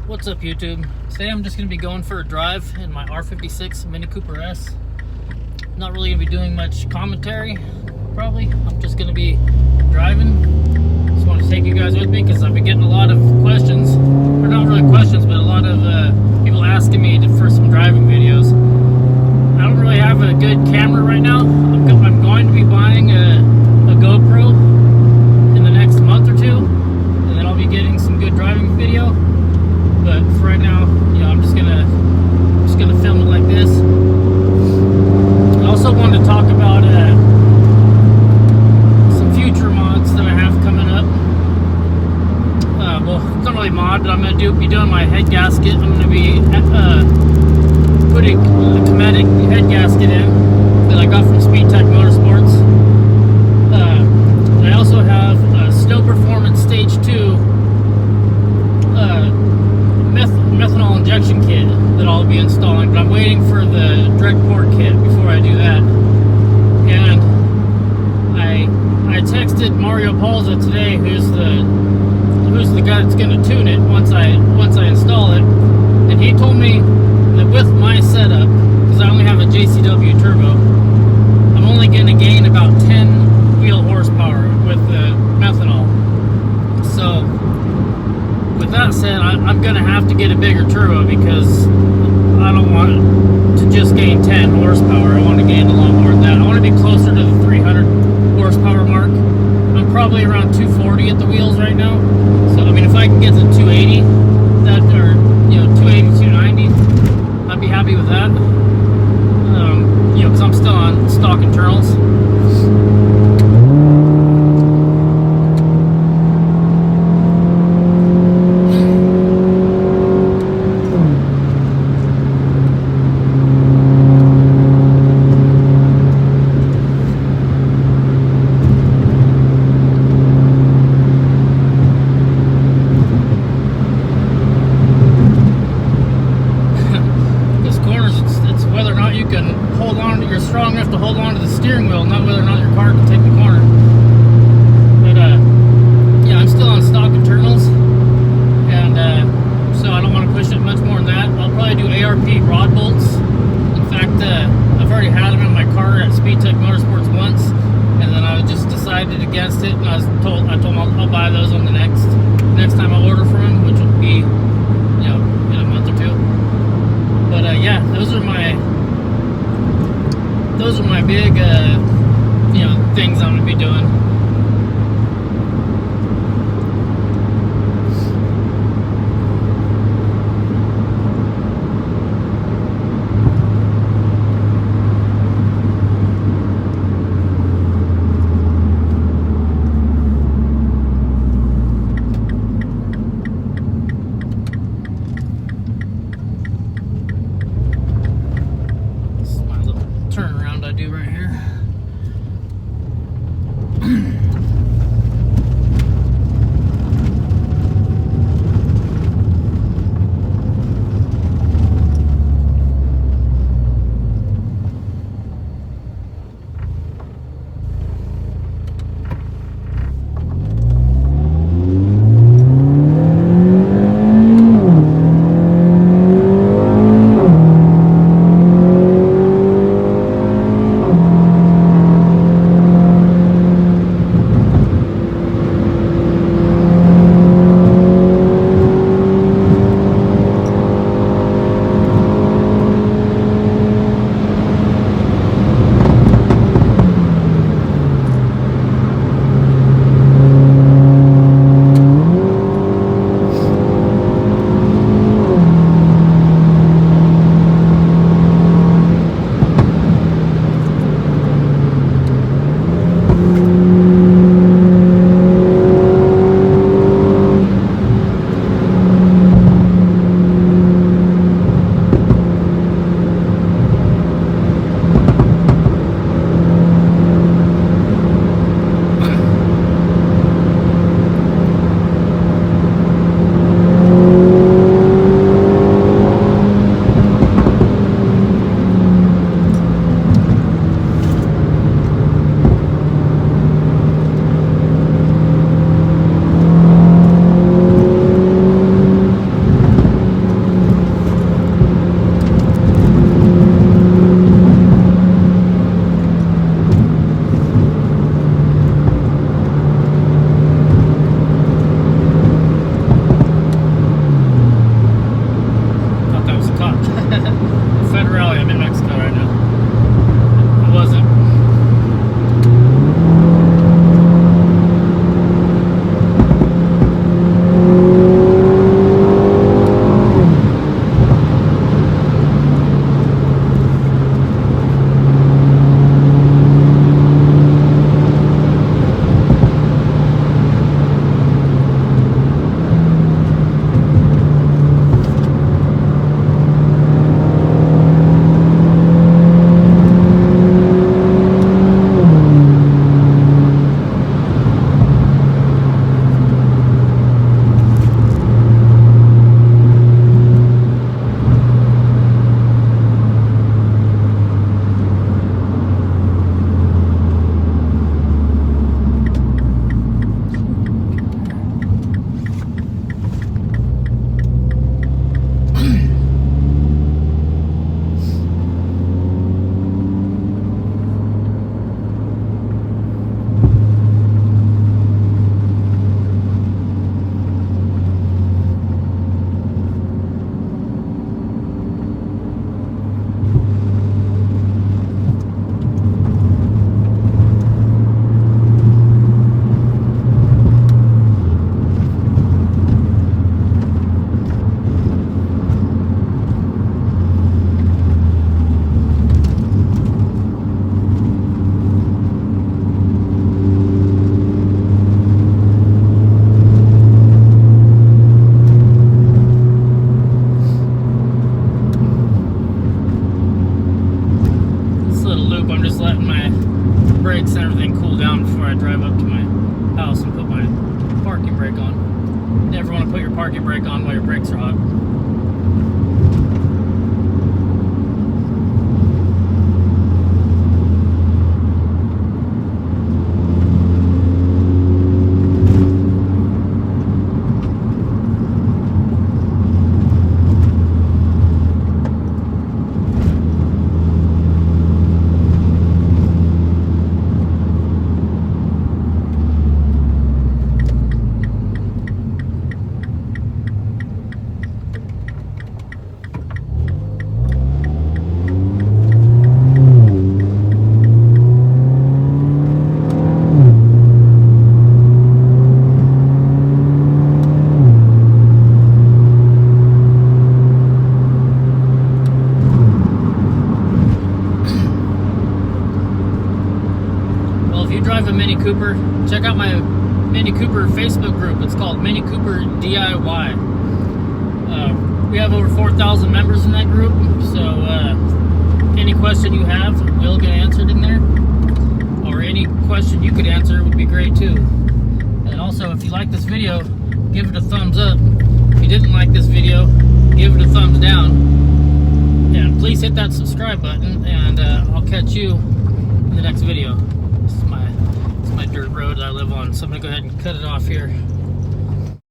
What's up, YouTube? Today I'm just going to be going for a drive in my R56 Mini Cooper S. Not really going to be doing much commentary, probably. I'm just going to be driving. Just want to take you guys with me because I've been getting a lot of questions, or not really questions, but a lot of people asking me for some driving videos. I don't really have a good camera right now. I'm going to be buying a GoPro in the next month or two, and then I'll be getting some good driving video. But for right now, I'm just gonna film it like this. I also wanted to talk about some future mods that I have coming up. Well, it's not really mod, but I'm gonna be doing my head gasket. I'm gonna be putting the Kinetic head gasket in that I got from Speedtech Motorsports. I also have a Snow Performance Stage 2 methanol injection kit that I'll be installing, but I'm waiting for the direct port kit before I do that. And I texted Mario Palza today, who's the guy that's going to tune it once I install it, and he told me that with my setup, because I only have a JCW turbo, I'm only going to gain about 10 wheel horsepower with the methanol. So with that said, I'm going to have to get a bigger turbo because I don't want to just gain 10 horsepower. I want to gain a lot more than that. I want to be closer to the 300 horsepower mark. I'm probably around 240 at the wheels right now. So, I mean, if I can get to 280, 280, 290, I'd be happy with that. Because I'm still on stock internals. You're strong enough to hold on to the steering wheel, not whether or not your car can take the corner. But I'm still on stock internals, and so I don't want to push it much more than that. I'll probably do ARP rod bolts. In fact, I've already had them in my car at Speedtech Motorsports once, and then I just decided against it, and I told them I'll buy those on the next time I order from them, which will be in a month or two. But yeah, those are my big, things I'm going to be doing. on while your brakes are hot. Drive a Mini Cooper, check out my Mini Cooper Facebook group. It's called Mini Cooper DIY. We have over 4,000 members in that group, so any question you have will get answered in there, or any question you could answer would be great too. And also, if you like this video, give it a thumbs up. If you didn't like this video, give it a thumbs down, and please hit that subscribe button, and I'll catch you in the next video. This is my dirt road that I live on, so I'm gonna go ahead and cut it off here.